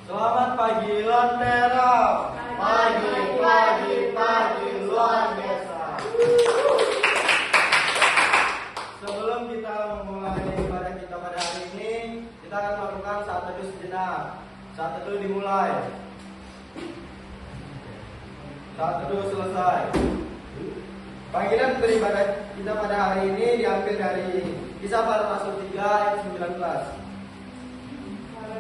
Selamat pagi Lentera. Pagi luar biasa. Sebelum kita memulai ibadah kita pada hari ini, kita akan melakukan saat teduh sejenak. Saat teduh dimulai. Saat teduh selesai. Panggilan beribadah kita pada hari ini diambil dari Kisah Para Rasul 3 ayat 19.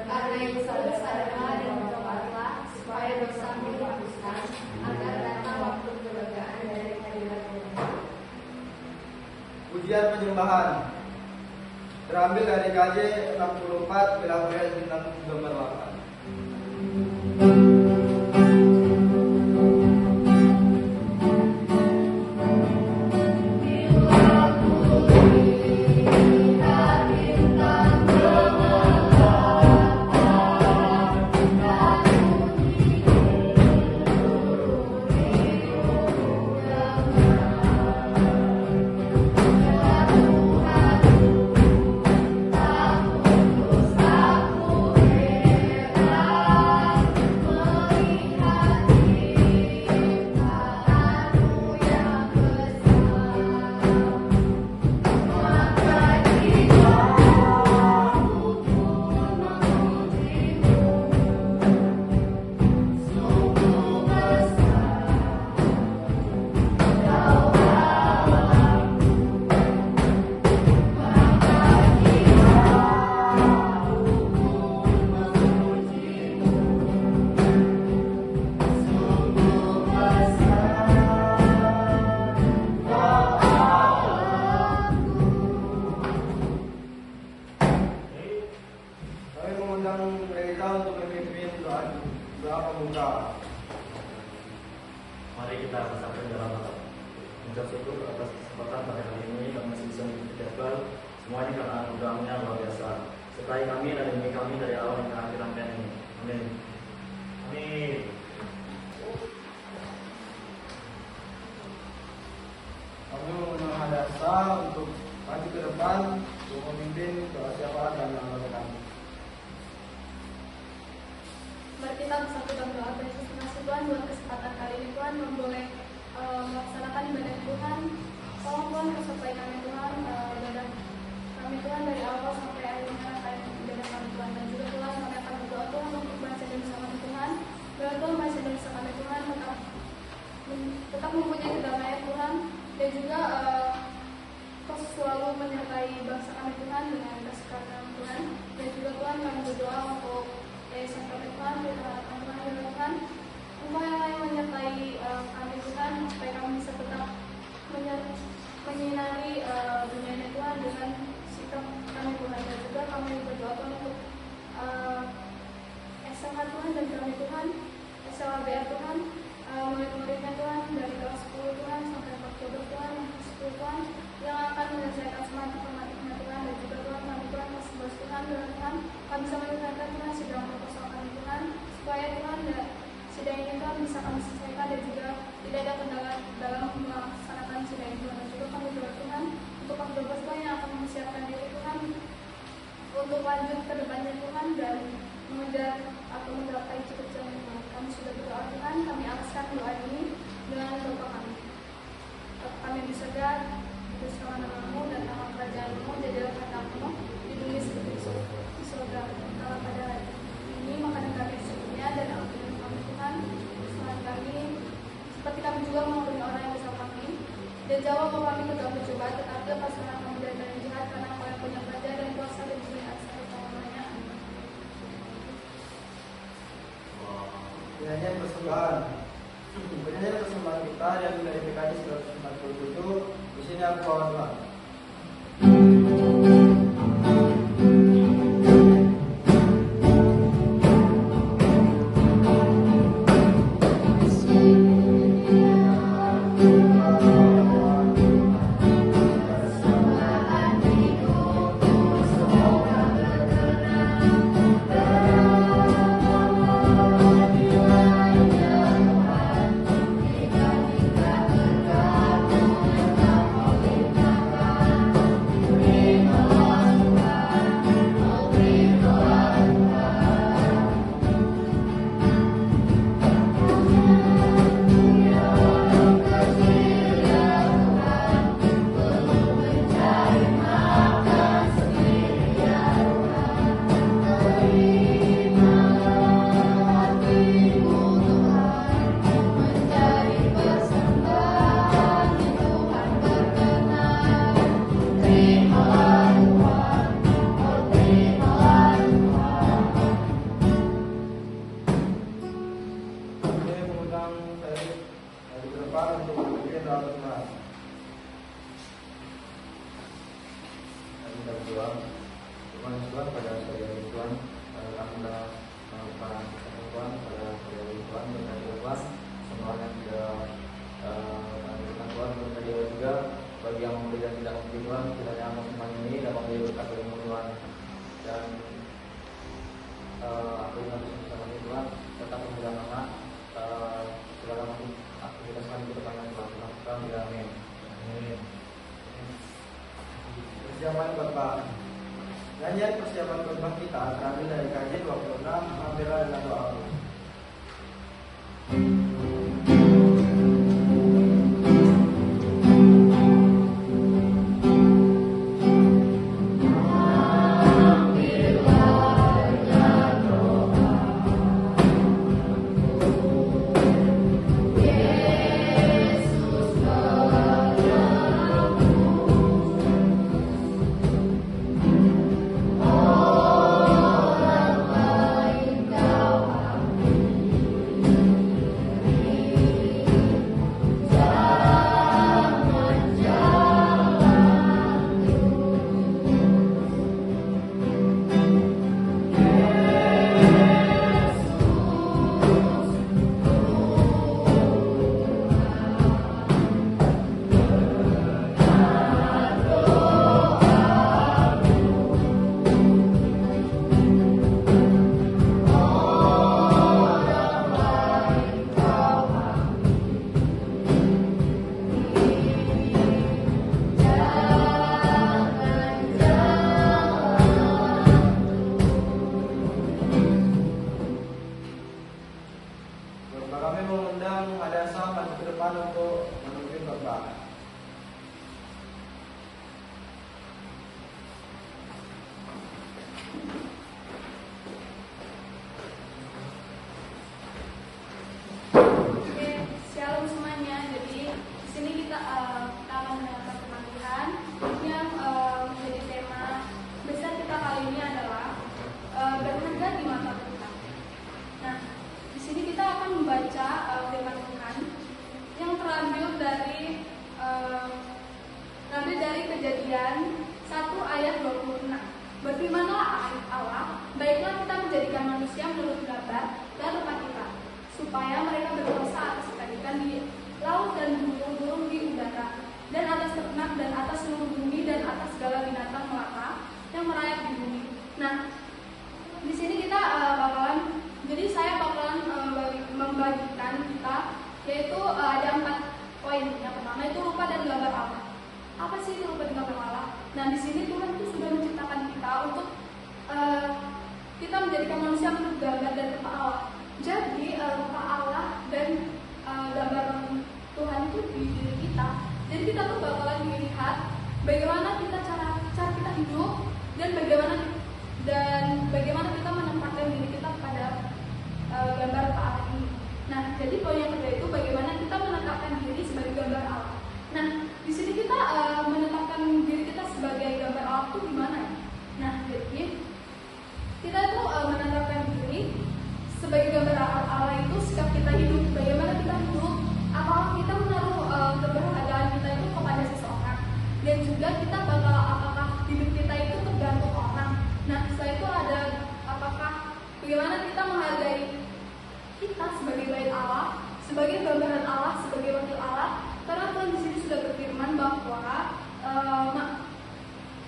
Karena itu saudara-saudara dan berdoalah supaya dosamu dihapuskan, agar datang waktu kelegaan dari hadirat Tuhan. Pujian penyembahan terambil dari KJ 64 Bilangan bintang gambar 8. Mari kita bersama dalam mengucap syukur atas kesempatan pada hari ini kami masih bisa mengikuti jadwal semuanya karena anugerahnya luar biasa. Sertai kami dan demi kami dari awal hingga akhir rangkaian ini. Amin. Amin. Kami memohon hadasa untuk maju ke depan untuk memimpin doa syafaat dan anggota kami. Mari kita bersatu dalam doa. Terima kasih Tuhan buat kesempatan kali ini Tuhan memboleh melaksanakan ibadah Tuhan. Tolong Tuhan sertai kami Tuhan, ibadah kami Tuhan dari awal sampai akhirnya rangkaian ibadah kami Tuhan. Dan juga Tuhan kami akan berdoa Tuhan untuk bangsa dan bersama Tuhan. Doa Tuhan bangsa dan bersama Tuhan tetap mempunyai kedamaian Tuhan, dan juga terus selalu menyertai bangsa kami Tuhan dengan kasih karunia Tuhan. Dan juga Tuhan kami berdoa untuk Yayasan kami Tuhan, Tuhan, Engkau yang lain menyertai kami Tuhan, supaya kami bisa tetap menyinari dunia ini Tuhan dengan sikap kami Tuhan. Dan juga kami berdoa Tuhan untuk SMK Tuhan dan kami Tuhan, SLBR Tuhan, murid-muridnya Tuhan dari kelas 10 Tuhan sampai kelas 12 Tuhan, kelas 10 Tuhan yang akan menyelesaikan semua matematiknya Tuhan. Dan juga Tuhan kami Tuhan kelas 11 Tuhan, Tuhan kami bisa menyelesaikan Tuhan sidang proposal kami Tuhan, supaya Tuhan sidang ini Tuhan bisa kami selesaikan dan juga tidak ada kendala dalam melaksanakan sidang ini Tuhan. Dan juga kami berdoa Tuhan untuk kelas 12 Tuhan yang akan mempersiapkan diri Tuhan untuk lanjut ke depannya Tuhan dan mengejar atau menggapai cita-cita Tuhan. Kami sudah berdoa Tuhan, kami alaskan doa ini dengan doa kami. Kami di surga, dikuduskanlah namamu dan nama kerajaanmu, jadilah kehendakmu di dunia seperti di surga. Kalau pada hari ini makanan kami secukupnya dan ampuni kami Tuhan kesalahan kami, seperti kami juga mengampuni orang yang bersalah kami. Dan jawab kami ke dalam pencobaan, tetapi lepaskanlah kami dari yang jahat, karena Engkau yang punya kerajaan dan kuasa dan kemuliaan sampai selamanya. Penyanyian persembahan. Penyanyian persembahan kita yang dari PKJ 147. Di sini aku bawa doa. persiapan khotbah. Nyanyian persiapan khotbah kita terambil dari KJ 26, Mampirlah dengan doaku. Kami mengundang Hadasa maju ke depan untuk memimpin khotbah. Oke, shalom semuanya. Jadi di sini kita akan mendengarkan firman Tuhan yang menjadi tema besar kita kali ini adalah berharga di mata Tuhan. Nah, di sini kita akan membaca firman Tuhan yang terambil dari Kejadian 1 ayat 26. Berfirmanlah Allah, baiklah kita menjadikan manusia menurut gambar dan rupa kita, supaya mereka berkuasa atas ikan-ikan di laut dan burung-burung di udara, dan atas ternak dan atas seluruh bumi dan atas segala binatang melata yang merayap di bumi. Nah, di sini kita saya bakalan membagikan kita, yaitu ada 4 poin. Yang pertama itu rupa dan gambar Allah. Apa sih itu rupa dan gambar Allah? Nah, di sini Tuhan itu sudah menciptakan kita untuk kita menjadikan manusia menurut gambar dan rupa Allah. Jadi rupa Allah dan gambar Tuhan itu di diri kita. Jadi kita tuh bakalan dilihat bagaimana kita cara kita hidup dan bagaimana kita menempatkan diri kita pada gambar rupa Allah ini. Nah, jadi poin yang kedua itu bagaimana kita menetapkan diri sebagai gambar Allah. Nah, di sini kita menetapkan diri kita sebagai gambar Allah itu gimana ya? Nah, jadi kita tuh menetapkan diri sebagai gambar Allah itu sikap kita hidup, bagaimana kita hidup, apakah kita menaruh keberhargaan kita itu kepada seseorang, dan juga kita apakah hidup kita itu tergantung orang. Nah, setelah itu ada apakah bagaimana kita menghargai kita sebagai bait Allah, sebagai gambaran Allah, sebagai wakil Allah. Karena Tuhan di sini sudah berfirman bahwa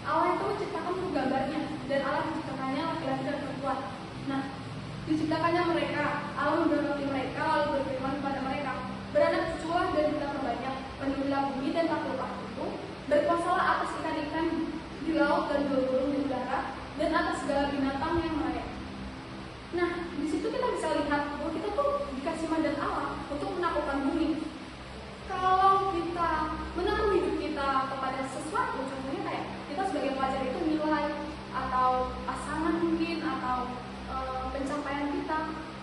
Allah itu menciptakan untuk gambarnya, dan Allah menciptakannya laki-laki dan perempuan. Nah, diciptakannya mereka, Allah mendorong mereka, lalu berfirman kepada mereka, beranak cuculah dan kita perbanyak, penuhilah bumi dan takluklah itu, berkuasalah atas ikan-ikan di laut dan burung-burung di udara, dan atas segala binatang yang merayap. Nah, di situ kita bisa lihat bahwa kita tuh dikasih mandat Allah untuk menaklukkan bumi. Kalau kita menaruh hidup kita kepada sesuatu, contohnya kayak kita sebagai pelajar itu nilai atau pasangan mungkin atau pencapaian kita,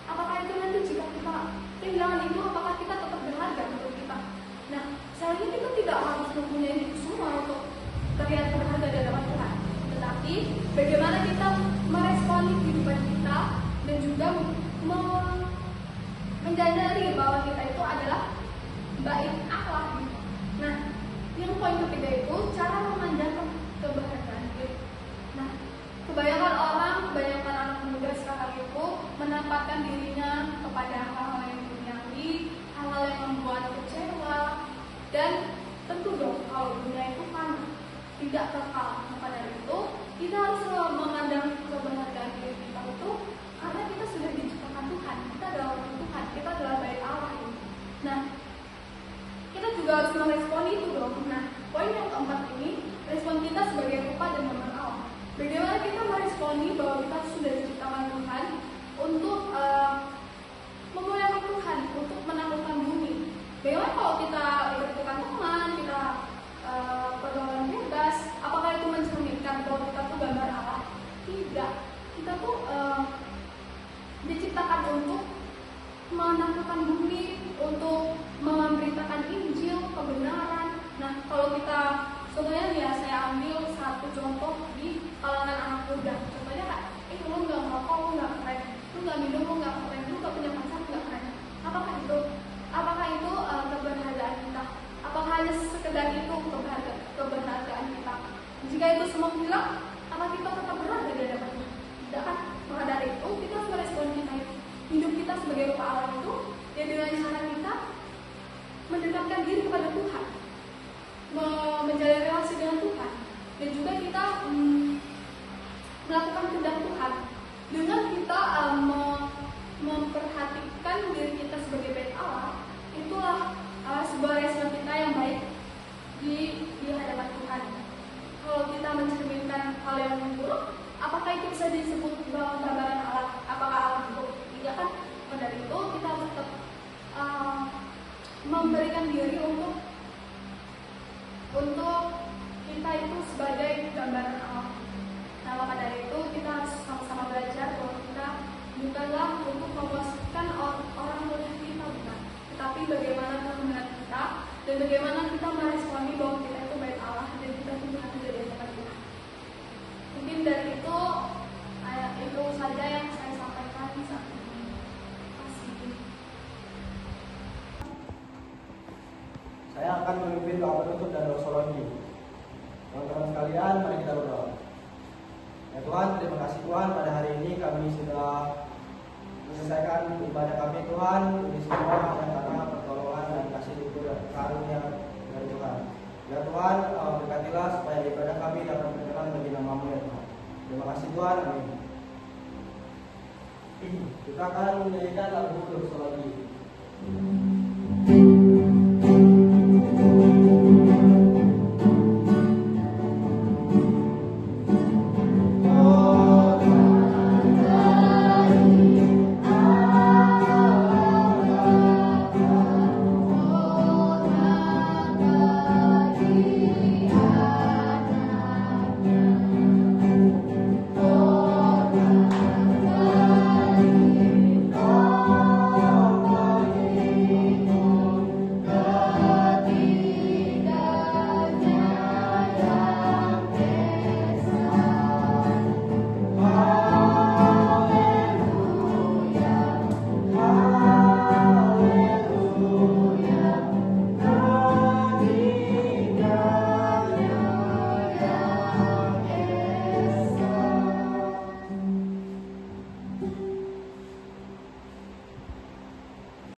apakah itu nanti jika kita kehilangan itu, apakah kita tetap berharga menurut kita? Nah, seharusnya kita tidak harus mempunyai itu semua untuk terlihat berharga di hadapan Tuhan, tetapi bagaimana kita meresponi kehidupan kita dan juga menyadari bahwa kita itu adalah bait Allah. Nah, yang poin ketiga itu cara memandang keberhargaan diri. Nah, kebanyakan anak muda sekarang itu menempatkan dirinya kepada hal-hal yang duniawi, hal-hal yang membuat kecewa, dan tentu dong kalau dunia itu kan tidak kekal. Maka dari itu kita harus memandang keberhargaan diri kita itu karena kita sudah diciptakan Tuhan, kita adalah orang Tuhan, kita adalah bait Allah ini. Nah, kita juga harus merespon itu dong. Nah, poin yang keempat ini, respon kita sebagai rupa dan menaklukkan bumi, untuk memberitakan Injil, kebenaran. Nah, kalau kita contohnya ya, saya ambil satu contoh di kalangan anak muda. Contohnya kak, lu nggak merokok, lu nggak keren, lu nggak minum, lu nggak keren, lu nggak punya pacar, lu nggak keren. Apakah itu? Apakah itu keberhargaan kita? Apakah hanya sekedar itu keberhargaan kita? Jika itu semua hilang, apa kita tetap berada di hadapan Tuhan? Tidak kan? Maka dari itu kita harus merespon kita itu. Hidup kita sebagai Bapa Allah itu ya dengan cara kita mendekatkan diri kepada Tuhan, menjalin relasi dengan Tuhan, dan juga kita melakukan kehendak Tuhan dengan kita memperhatikan diri kita sebagai bait Allah. Itulah sebuah respon kita yang baik di hadapan Tuhan. Kalau kita mencerminkan hal yang buruk, apakah itu bisa disebut gambaran Allah? Apakah Allah buruk? Tidak kan? Dari itu kita tetap memberikan diri untuk kita itu sebagai gambaran Allah. Nah, maka dari itu kita harus sama-sama belajar bahwa kita bukanlah untuk memuaskan orang melihat kita, bukan, tetapi bagaimana Tuhan melihat kita dan bagaimana kita meresponi bahwa kita itu bait Allah dan kita punya hati dari hadapan Tuhan. Mungkin dari itu saja yang saya sampaikan saat ini. Saya akan memimpin doa penutup dan doxologi. Teman-teman sekalian, mari kita berdoa. Ya Tuhan, terima kasih Tuhan, pada hari ini kami sudah menyelesaikan ibadah kami Tuhan. Ini semua hanya karena pertolongan dan kasih karunia dari Tuhan. Ya Tuhan, berkatilah supaya ibadah kami dapat berkenan bagi nama-Mu ya Tuhan. Terima kasih Tuhan, amin. Kita akan menyanyikan lagu doxologi.